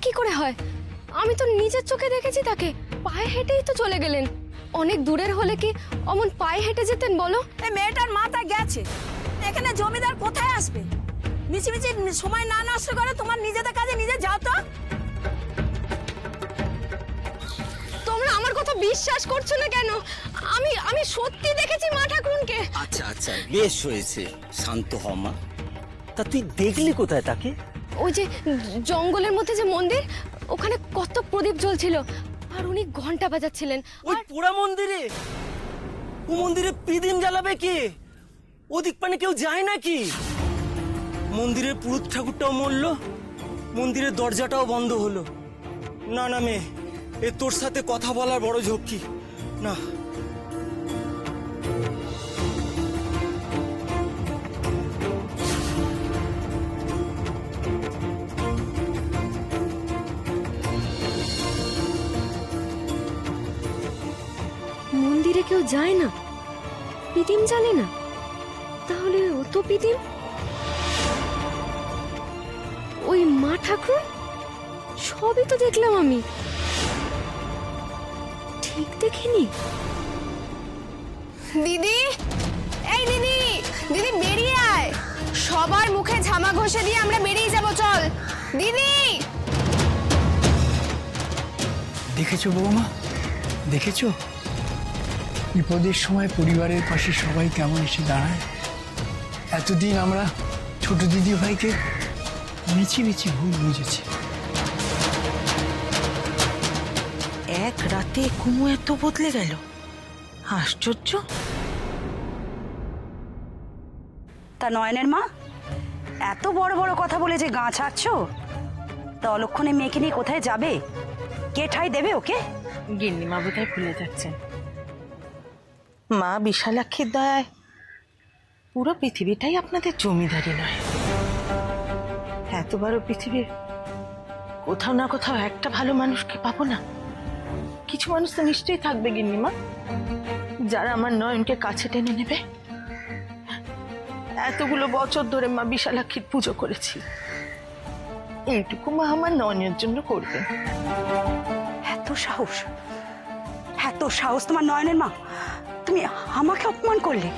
কি করে হয়? আমি তো নিজের চোখে দেখেছি তাকে, পায়ে হেঁটেই তো চলে গেলেন। অনেক দূরের হলে কি অমন পায়ে হেঁটে যেতেন বলো? এই মেয়েটার মাথা গেছে, এখানে জমিদার কোথায় আসবে? মিছিমিছি সময় না নষ্ট করে তোমার নিজেদের কাজে নিজে যাও তো। তোমরা আমার কথা বিশ্বাস করছো না কেন? আমি সত্যি দেখেছি মা ঠাকুরনকে। আচ্ছা আচ্ছা, বেশ হয়েছে, শান্ত হ মা। তা তুই দেখলি কোথায় তাকে? ওই যে জঙ্গলের মধ্যে যে মন্দির, ওখানে কত প্রদীপ জ্বলছিল আর উনি ঘন্টা বাজাচ্ছিলেন। ওই পোড়া মন্দিরে? ও মন্দিরে প্রদীপ জ্বালাবে কে? ওদিক পানে কেউ যায় নাকি? মন্দিরের পুরুত ঠাকুরটাও মরল, মন্দিরের দরজাটাও বন্ধ হলো। না না মেয়ে, এ তোর সাথে কথা বলার বড় ঝক্কি না। মন্দিরে কেউ যায় না, পিদিম জানে না, তাহলে ও তো পিদিম। ওই মা ঠাকুর, সবই তো দেখলাম আমি, ঠিক দেখিনি। দিদি, এই দিদি, দিদি বেরিয়ে আয়, সবার মুখে ঝামা ঘষে দিয়ে আমরা বেরিয়ে যাব, চল দিদি। দেখেছো বৌমা, দেখেছো বিপদের সময় পরিবারের পাশে সবাই কেমন এসে দাঁড়ায়। এতদিন আমরা ছোট দিদি ভাইকে মিছি মিছি ভুল বুঝেছি। এক রাতে কুমু এত বদলে গেল, আশ্চর্য। তা নয়নের মা, এত বড় বড় কথা বলে যে গা ছাড়ছ, তা অলক্ষণে মেয়েকে নিয়ে কোথায় যাবে? কে ঠাই দেবে ওকে? গিন্নিমা বোধহয় ভুলে যাচ্ছেন, মা বিশালাক্ষীর দয়ায় পুরো পৃথিবীটাই আপনাদের জমিদারি নয়। এত বড় পৃথিবীর কোথাও না কোথাও একটা ভালো মানুষকে পাবো না? কিছু মানুষ তো নিশ্চয়ই থাকবে গিন্নিমা, যারা আমার নয়নকে কাছে টেনে নেবে। এতগুলো বছর ধরে মা বিশালাক্ষীর পুজো করেছি, এইটুকু মা আমার নয়নের জন্য করবেন। এত সাহস, এত সাহস তোমার নয়নের মা! তুমি আমাকে অপমান করলে।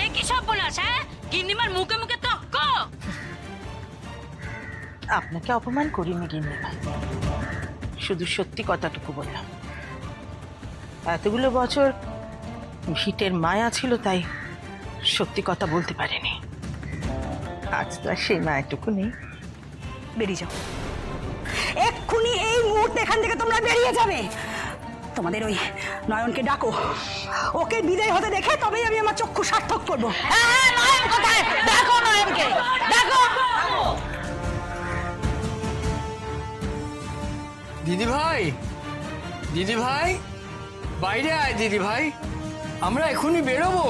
এ কি সব বলাস? হ্যাঁ, গিন্নিমার মুখে মুখে তক্ক। আপনাকে অপমান করিনি গিন্নিমা, শুধু সত্যি কথাটুকু বললাম। এতগুলো বছর ভিটের মায়া ছিল, তাই সত্যি কথা বলতে পারিনি। আজ তো আর সেই মায়াটুকু নেই। বেরিয়ে যাও এক্ষুনি, এই মুহূর্তে এখান থেকে তোমরা বেরিয়ে যাবে। তোমাদের ওই নয়নকে ডাকো, ওকে বিদায় হতে দেখে তবেই আমি আমার চক্ষু সার্থক করবো। হ্যাঁ, নয়ন কোথায়? দেখো নয়নকে, দেখো। দিদি ভাই, দিদি ভাই, বাইরে আয় দিদি ভাই, আমরা এখনই বেরোবো।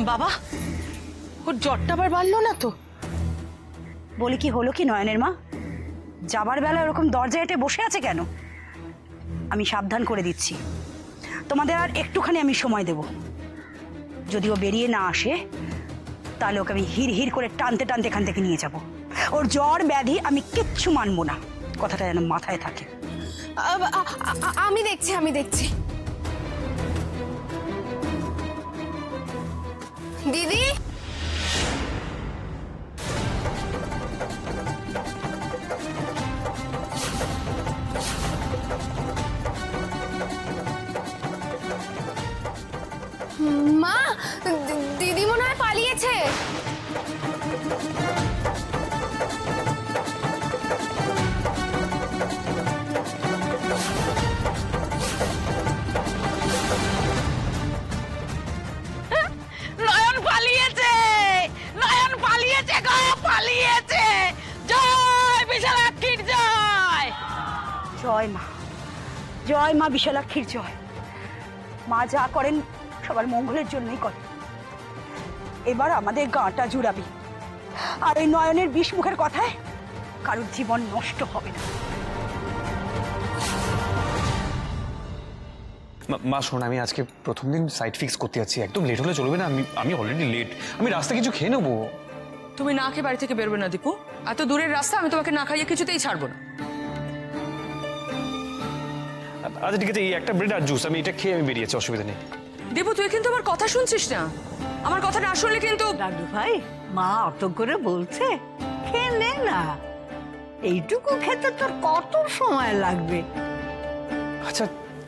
বাবা, ওর জ্বরটা আবার বাড়লো না তো? বলি কি হলো কি নয়নের মা, যাবার বেলা ওরকম দরজা এটে বসে আছে কেন? আমি সাবধান করে দিচ্ছি, তোমাদের আর একটুখানি আমি সময় দেব। যদি ও বেরিয়ে না আসে, তাহলে ওকে আমি হির হির করে টানতে টানতে এখান থেকে নিয়ে যাব। ওর জ্বর ব্যাধি আমি কিচ্ছু মানবো না, কথাটা যেন মাথায় থাকে। আমি দেখছি দিদি। মা, দিদি মনে হয় পালিয়েছে। নয়ন পালিয়েছে, নয়ন পালিয়েছে গো, পালিয়েছে। জয় বিশালাক্ষীর জয়। জয় মা, জয় মা বিশালাক্ষীর জয়। মা যা করেন সবার মঙ্গলের জন্যই করেন। এবার আমাদের গাঁটা জুড়াবি, আর এই নয়নের বিষ মুখের কথায় কারোর জীবন নষ্ট হবে না। মা শোন, আমি আজকে প্রথম দিন সাইট ফিক্স করতে যাচ্ছি, একদম লেট হলে চলবে না। আমি অলরেডি লেট, আমি রাস্তা কিছু খেয়ে নেবো। তুমি না খেয়ে বাড়ি থেকে বেরোবে না দীপু। এত দূরের রাস্তা, আমি তোমাকে না খাইয়ে কিছুতেই ছাড়বো না। আচ্ছা ঠিক আছে, এই একটা ব্রেড আর জুস আমি এটা খেয়ে আমি বেরিয়েছি, অসুবিধা নেই। দীপু তুই কিন্তু আমার কথা শুনছিস না, আমার কথা না শুনলে কিন্তু। দাদু ভাই, মা অত করে বলছে, খেয়ে নে না। এইটুকু খেতে তোর কত সময় লাগবে? আচ্ছা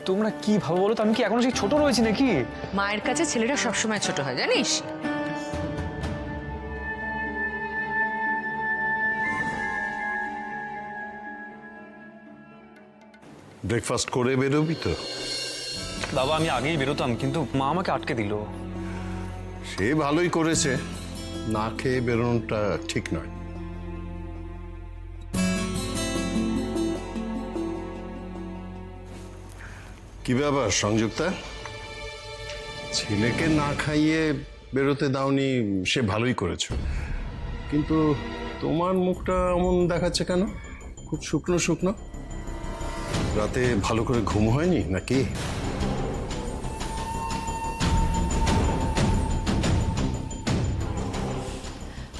তোমরা কি ভাবো বলো তো, আমি কি এখনো সেই ছোট রয়েছি নাকি? মায়ের কাছে ছেলেরা সবসময় ছোট হয় জানিস। ব্রেকফাস্ট করে বেরোবি তো? বাবা আমি আগেই বেরোতাম, কিন্তু মা আমাকে আটকে দিল। সে ভালোই করেছে, না খেয়ে বেরোনোটা ঠিক নয়। কি ব্যাপার সংযুক্তা, ছেলেকে না খাইয়ে বেরোতে দাওনি, সে ভালোই করেছো, কিন্তু তোমার মুখটা এমন দেখাচ্ছে কেন? খুব শুকনো শুকনো। রাতে ভালো করে ঘুম হয়নি নাকি?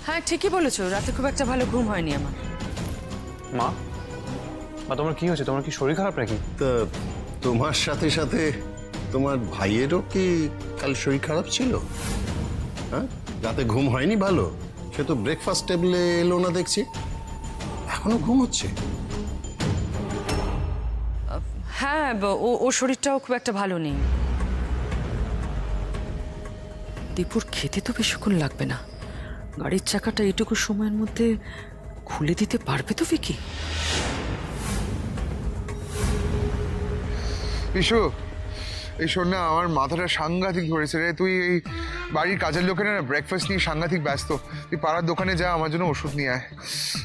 হ্যাঁ ঠিকই বলেছো, রাতে খুব একটা ভালো ঘুম হয়নি আমার। মা, মা তোমার কি হয়েছে? তোমার কি শরীর খারাপ নাকি? তা তোমার সাথে সাথে তোমার ভাইয়েরও কি কাল শরীর খারাপ ছিল? হ্যাঁ, রাতে ঘুম হয়নি ভালো? সে তো ব্রেকফাস্ট টেবিলে এলো না দেখছি, এখনো ঘুম হচ্ছে। হ্যাঁ ও শরীরটাও খুব একটা ভালো নেই। দীপুর খেতে তো বেশিক্ষণ লাগবে না, গাড়ির চাকাটা এটুকু সময়ের মধ্যে খুলে দিতে পারবে তো ভিকি? বিশু, এই শোন না, আমার মাথাটা সাংঘাতিক ধরেছে রে। তুই এই বাড়ির কাজের লোকেরা না ব্রেকফাস্ট নিয়ে সাংঘাতিক ব্যস্ত। তুই পাড়ার দোকানে যা, আমার জন্য ওষুধ নিয়ে আয়।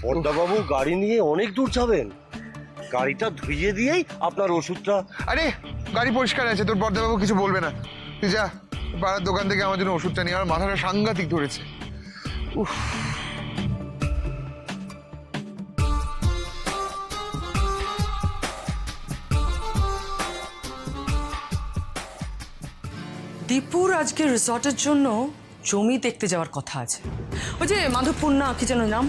বড়দাবাবু গাড়ি নিয়ে অনেক দূর যাবেন, গাড়িটা ধুইয়ে দিয়েই আপনার ওষুধটা। আরে গাড়ি পরিষ্কার আছে, তোর বড়দাবাবু কিছু বলবে না। তুই যা পাড়ার দোকান থেকে আমার জন্য ওষুধটা নিয়ে, আমার মাথাটা সাংঘাতিক ধরেছে। উফ। দীপুর আজকে রিসর্টের জন্য জমি দেখতে যাওয়ার কথা আছে। ওই যে মাধবপুর না কি যেন নাম,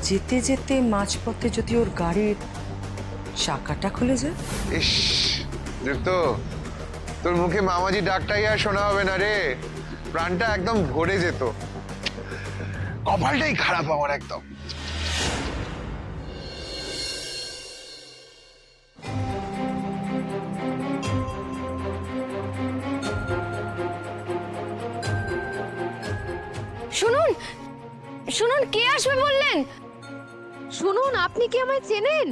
যেতে যেতে মাঝপথে যদি ওর গাড়ির চাকাটা খুলে যায়। ইস দীপ্ত, তোর মুখে মামাজি ডাকটাই আর শোনা হবে না রে, প্রাণটা একদম ভরে যেত। কপালটাই খারাপ আমার একদম। শুনুন শুনুন, কে আসবে বললেন? শুনুন, আপনি কি আমায় চেনেন?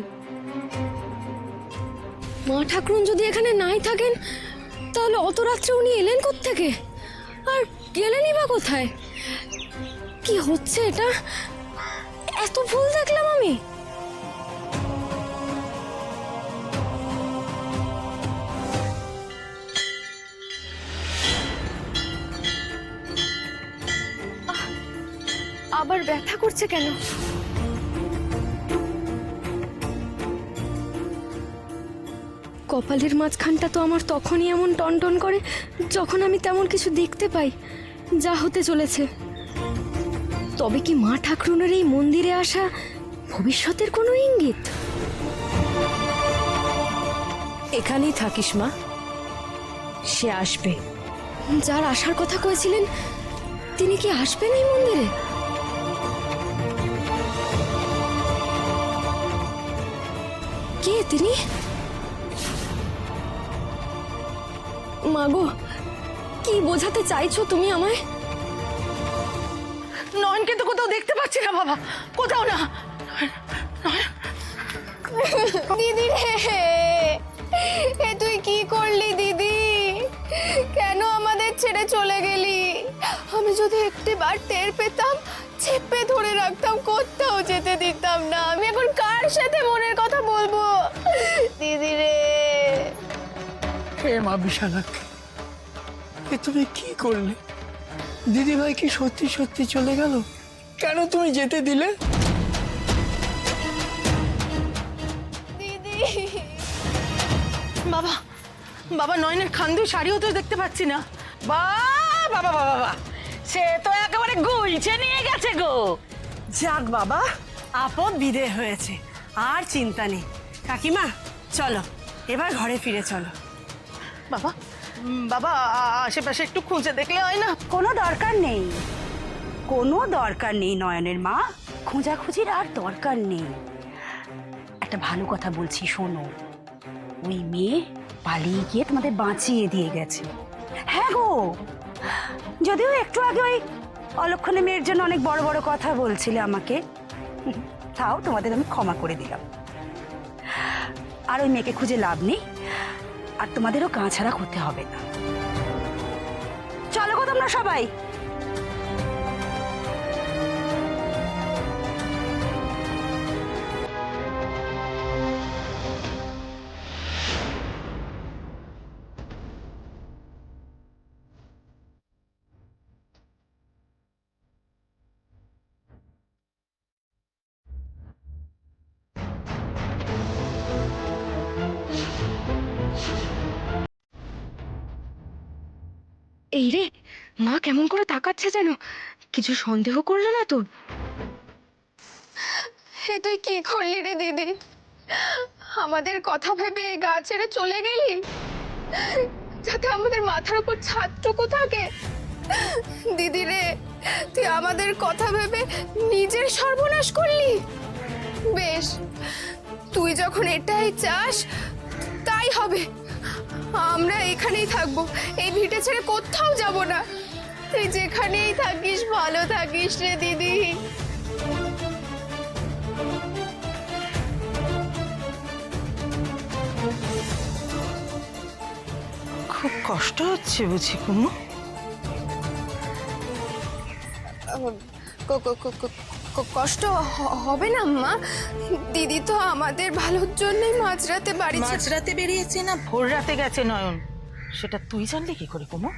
মা ঠাকুরন যদি এখানে নাই থাকেন, তাহলে অত রাত্রে উনি এলেন কোত্থেকে, আর গেলেনই বা কোথায়? কি হচ্ছে এটা? এত ভুল দেখলাম আমি। আবার ব্যথা করছে কেন? কপালের মাঝখানটা তো আমার তখনই এমন টনটন করে যখন আমি তেমন কিছু দেখতে পাই যা হতে চলেছে। তবে কি মা ঠাকুরনের এই মন্দিরে আসা ভবিষ্যতের কোনো ইঙ্গিত? এখানেই থাকিস মা, সে আসবে। যার আসার কথা কয়েছিলেন তিনি কি আসবেন এই মন্দিরে? কে তিনি? মাগো, কি বোঝাতে চাইছো তুমি আমায়? নয়নকে তো কোথাও দেখতে পাচ্ছি না বাবা, কোথাও না। দিদি রে, এ তুই কি করলি দিদি? কেন আমাদের ছেড়ে চলে গেলি? আমি যদি একটিবার টের পেতাম, চেপে ধরে রাখতাম, কোথাও যেতে দিতাম না। আমি এখন কার সাথে মনের কথা বলবো? দিদি রে। হে মা বিশালাক্ষী, এ তুমি কি করলে? দিদিভাই কি সত্যি সত্যি চলে গেল? কেন তুমি যেতে দিলে? দিদি, বাবা বাবা, নয়নের খান্দু শাড়িও তো দেখতে পাচ্ছি না। বাবা বাবা বাবা, সে তো একেবারে গুলছে নিয়ে গেছে গো। যাক বাবা, আপদ বিদে হয়েছে, আর চিন্তা নেই। কাকিমা চলো এবার ঘরে ফিরে চলো। বাবা বাবা আশেপাশে একটু খুঁজে দেখলে হয় না? কোনো দরকার নেই, কোনো দরকার নেই নয়নের মা, খোঁজাখুঁজির আর দরকার নেই। একটা ভালো কথা বলছি শোনো, ওই মেয়ে পালিয়ে গিয়ে তোমাদের বাঁচিয়ে দিয়ে গেছে। হ্যাঁ গো, যদিও একটু আগে ওই অলক্ষণে মেয়ের জন্য অনেক বড় বড় কথা বলছিলে আমাকে, তাও তোমাদের আমি ক্ষমা করে দিলাম। আর ওই মেয়েকে খুঁজে লাভ নেই, আর তোমাদেরও গা ছাড়া করতে হবে না। চলো গো তোমরা সবাই। এই রে, মা কেমন করে তাকাচ্ছে যেন, কিছু সন্দেহ করলো না তো? হে তুই কি করলি রে দিদি, আমাদের কথা ভেবে গা ছেড়ে চলে গেলি, যাতে আমাদের মাথার উপর ছাদটুকু থাকে। দিদি রে, তুই আমাদের কথা ভেবে নিজের সর্বনাশ করলি। বেশ, তুই যখন এটাই চাস তাই হবে, আমরা এখানেই থাকবো, এই ভিটে ছেড়ে কোথাও যাব না। তুই যেখানেই থাকিস ভালো থাকিস রে দিদি। খুব কষ্ট হচ্ছে বুঝি কুমু? কষ্ট হবে না মা, দিদি তো আমাদের ভালোর জন্যই মাঝরাতে বাড়ি মাঝরাতে বেরিয়েছে না ভোর রাতে গেছে নয়ন, সেটা তুই জানলি কি করে কুমু?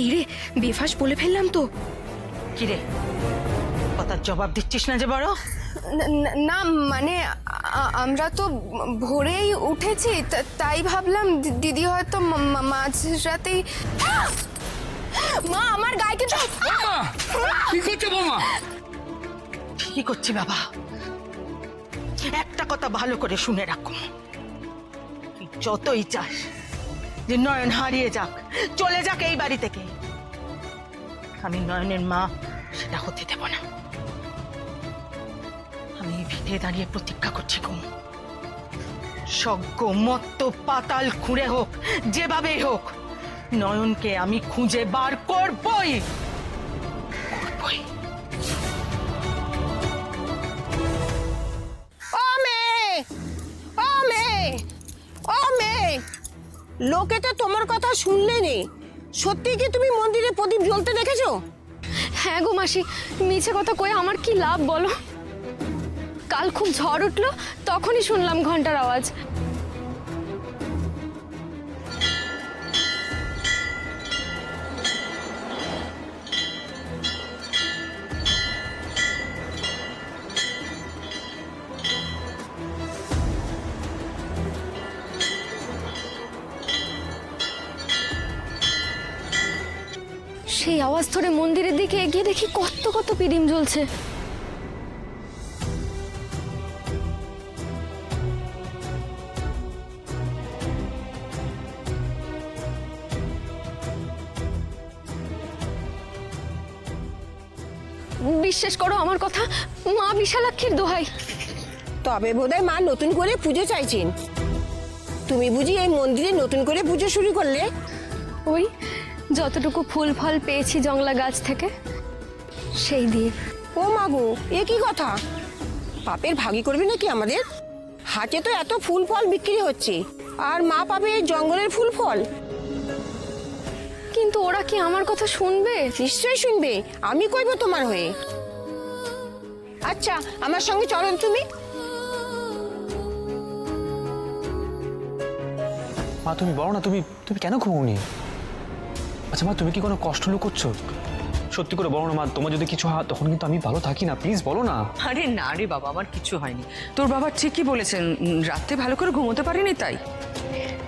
এই রে, বেফাস বলে ফেললাম তো। কিরে, কথার জবাব দিচ্ছিস না যে বড়? না মানে আমরা তো ভোরেই উঠেছি, তাই ভাবলাম দিদি হয়তো মাঝরাতেই। মা আমার গায়ে কিছু। কি করছো বৌমা? কি করছি বাবা, একটা কথা ভালো করে শুনে রাখো, তুই যতই চাস যে নয়ন হারিয়ে যাক, চলে যাক এই বাড়ি থেকে, আমি নয়নের মা সেটা হতে দেব না। আমি ভিটে দাঁড়িয়ে প্রতিজ্ঞা করছি কুমু, স্বর্গ মত্ত পাতাল খুঁড়ে হোক, যেভাবেই হোক, নয়নকে আমি খুঁজে বার করবই করবই। লোকে তো তোমার কথা শুনলেনি, সত্যি কি তুমি মন্দিরে প্রদীপ জ্বলতে দেখেছো? হ্যাঁ গো মাসি, মিছে কথা কয়ে আমার কি লাভ বলো? কাল খুব ঝড় উঠলো, তখনই শুনলাম ঘন্টার আওয়াজ। সেই আওয়াজ ধরে মন্দিরের দিকে এগিয়ে দেখি কত কত পিডিম জ্বলছে। বিশ্বাস করো আমার কথা, মা বিশালাক্ষীর দোহাই। তবে বোধহয় মা নতুন করে পুজো চাইছেন। তুমি বুঝি এই মন্দিরে নতুন করে পুজো শুরু করলে? ওই যতটুকু ফুল ফল পেয়েছি জংলা গাছ থেকে, সেই দিয়ে। ও মাগো, এ কি কথা? পাপের ভাগী করবে নাকি আমাদের? হাটে তো এত ফুল ফল বিক্রি হচ্ছে, আর মা পাবে জঙ্গলের ফুল ফল। কিন্তু ওরা কি আমার কথা শুনবে? নিশ্চয়ই শুনবে, আমি কইব তোমার হয়ে। আচ্ছা, আমার সঙ্গে চলো তুমি। মা তুমি বলো না, তুমি তুমি কেন ঘুমোনি? আচ্ছা মা, তুমি কি কোনো কষ্ট লুকোচ্ছো? সত্যি করে বলো না মা, তোমার যদি কিছু হয় তখন কিন্তু আমি ভালো থাকি না, প্লিজ বলো না। আরে না রে বাবা, আমার কিছু হয়নি। তোর বাবা ঠিকই বলেছেন, রাতে ভালো করে ঘুমোতে পারিনি তাই।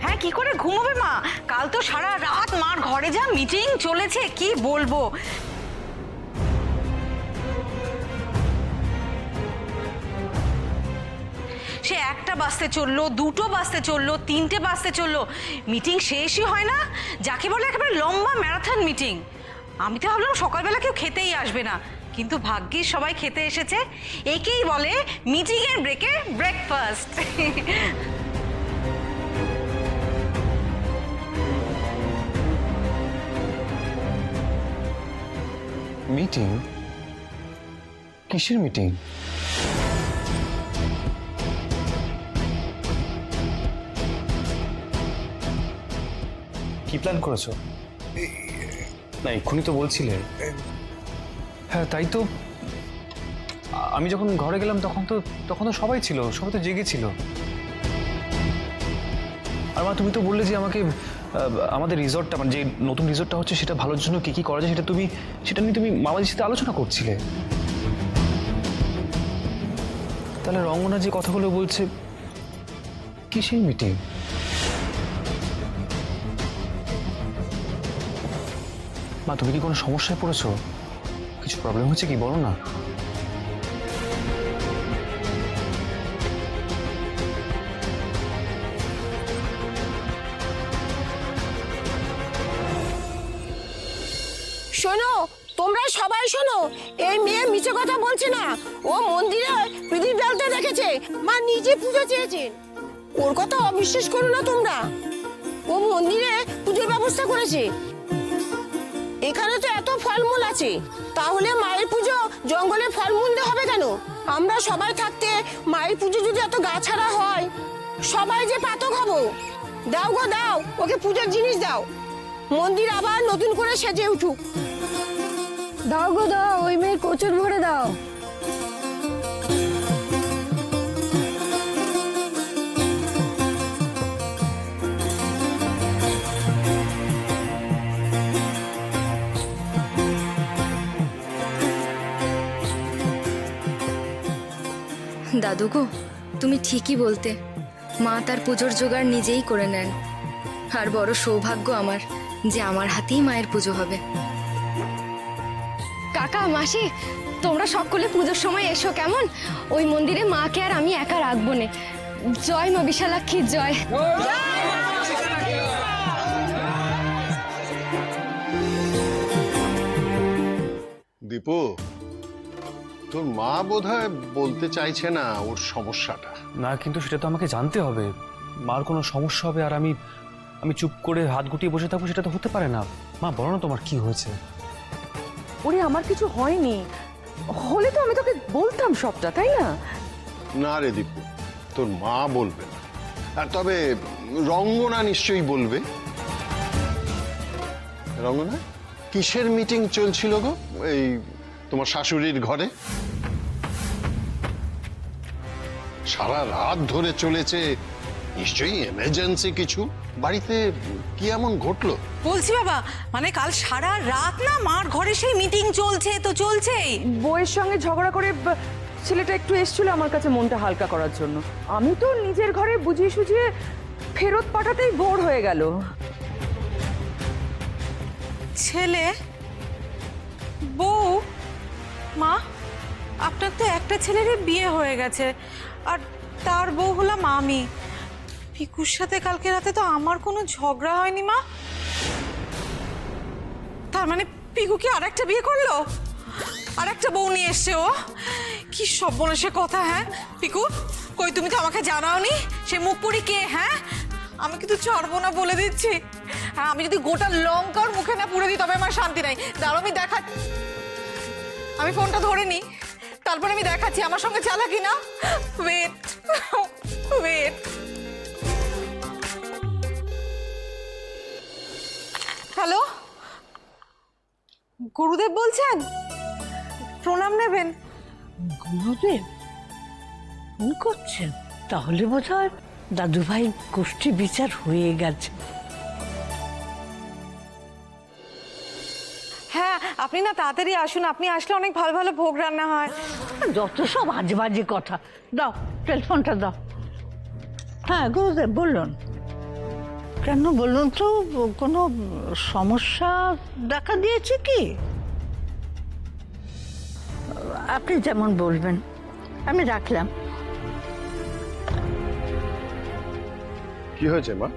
হ্যাঁ কি করে ঘুমোবে মা? কাল তো সারা রাত মার ঘরে যা মিটিং চলেছে কি বলবো। সে 1টা বাজতে চললো, 2টো বাজতে চললো, 3টে বাজতে চললো, মিটিং শেষই হয় না। যাকে বলে একেবারে লম্বা ম্যারাথন মিটিং। আমি তো ভাবলাম সকালবেলা কেউ খেতেই আসবে না, কিন্তু ভাগ্যিস সবাই খেতে এসেছে। একেই বলে মিটিং এর ব্রেকে ব্রেকফাস্ট। মিটিং? কিসের মিটিং? কি প্ল্যান করেছো? না এক্ষুনি তো বলছিলে। হ্যাঁ তাই তো, আমি যখন ঘরে গেলাম তখন তো সবাই ছিল, সবাই তো জেগেছিল। আর মা তুমি তো বললে যে আমাকে আমাদের রিসর্টটা, মানে যে নতুন রিসর্টটা হচ্ছে সেটা ভালোর জন্য কি কি করা যায় সেটা নিয়ে তুমি মামাজির সাথে আলোচনা করছিলে। তাহলে রঙ্গনা যে কথাগুলো বলছে, কিসের মিটিং? মা তুমি কি কোনো সমস্যায় পড়েছো? কিছু প্রবলেম হচ্ছে কি, বলো না। শোনো, তোমরা সবাই শোনো, এই মেয়ে মিছে কথা বলছে না। ও মন্দিরে প্রদীপ জ্বালতে দেখেছে, মা নিজে পুজো চেয়েছেন। ওর কথা অবিশ্বাস করো না তোমরা। ও মন্দিরে পুজোর ব্যবস্থা করেছে। এখানে তো এত ফলমূল আছে, তাহলে মায়ের পুজো জঙ্গলে ফলমূল দিয়ে হবে কেন? আমরা সবাই থাকতে মায়ের পুজো যদি এত গাছাড়া হয়, সবাই যে পাতক হব। দাও গো দাও, ওকে পুজোর জিনিস দাও। মন্দির আবার নতুন করে সেজে উঠুক। দাও গো দাও, ওই মেয়ের কোচর ভরে দাও। দাদু গো, তুমি ঠিকই বলতে। মা তার পুজোর জোগাড় নিজেই করে নেন। আর বড় সৌভাগ্য আমার যে আমার হাতেই মায়ের পুজো হবে। কাকা মাসি, তোমরা সকলে পুজোর সময় এসো কেমন? ওই মন্দিরে মাকে আর আমি একা রাখবো না। জয় মা বিশালাক্ষীর জয়। দীপু, তোর মা বোধহয় বলতে চাইছে না ওর সমস্যাটা। না কিন্তু সেটা তো আমাকে জানতে হবে। মার কোনো সমস্যা হবে আর আমি চুপ করে হাত গুটিয়ে বসে থাকবো, সেটা তো হতে পারে না। মা বলো না তোমার কি হয়েছে। ওরে আমার কিছু হয়নি, হলে তো আমি তোকে বলতাম সবটা, তাই না? না রে দীপু, তোর মা বলবে না। আর তবে রঙ্গনা নিশ্চয়ই বলবে। রঙ্গনা, কিসের মিটিং চলছিল গো এই তোমার শাশুড়ির ঘরে? সারা রাত ধরে চলেছে, নিশ্চয়ই এমার্জেন্সি কিছু। বাড়িতে কি এমন ঘটলো? বলছি বাবা, মানে কাল সারা রাত না মার ঘরে সেই মিটিং চলছে তো চলছেই। বউয়ের সঙ্গে ঝগড়া করে ছেলেটা একটু এসেছিল আমার কাছে মনটা হালকা করার জন্য। আমি তো নিজের ঘরে বুঝিয়ে সুঝিয়ে ফেরত পাঠাতেই বোর হয়ে গেল। ছেলে, বউ, মা, আপনার তো একটা ছেলেরই বিয়ে হয়ে গেছে, আর তার বউ হলাম আমি। পিকুর সাথে কালকে রাতে তো আমার কোনো ঝগড়া হয়নি মা। তার মানে পিকু কি আরেকটা বিয়ে করলো? আরেকটা বউ নিয়ে এসছে ও? কি সর্বনাশে কথা। হ্যাঁ পিকু, কই তুমি তো আমাকে জানাওনি সে মুখপুরি কে? হ্যাঁ, আমি কিন্তু ছাড়বো না বলে দিচ্ছি। হ্যাঁ, আমি যদি গোটা লঙ্কার মুখে না পুড়ে দিই তবে আমার শান্তি নাই। দাঁড়াও আমি আমি ফোনটা ধরে নি, তারপর আমি দেখাচ্ছি আমার সঙ্গে চালাকি না। Wait wait. হ্যালো, গুরুদেব বলছেন? প্রণাম নেবেন। গুরুদেব ফোন করছেন? তাহলে বোধহয় দাদুভাই গোষ্ঠী বিচার হয়ে গেছে। হ্যাঁ, আপনি না তাড়াতাড়ি আসুন, আপনি আসলে অনেক ভালো ভালো ভোগ রান্না হয়। যত সব আজে বাজে কথা। দাও টেলিফোনটা দাও। হ্যাঁ গুরুদেব বলুন। কেন বলুন তো, কোনো সমস্যা দেখা দিয়েছে কি? আপনি যেমন বলবেন, আমি রাখলাম। কি হয়েছে মা?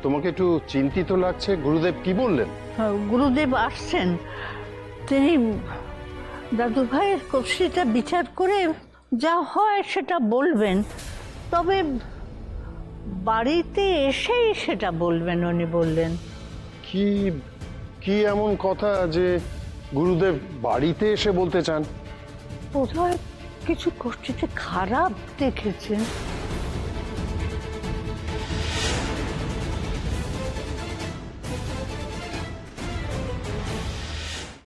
তোমাকে একটু চিন্তিত লাগছে। গুরুদেব কি বললেন? গুরুদেব আসছেন, তিনি দাদু ভাইয়ের কষ্টিটা বিচার করে যা হয় সেটা বলবেন, তবে বাড়িতে এসেই সেটা বলবেন উনি বললেন। কি কি এমন কথা যে গুরুদেব বাড়িতে এসে বলতে চান? বোধহয় কিছু কষ্টিতে খারাপ দেখেছেন।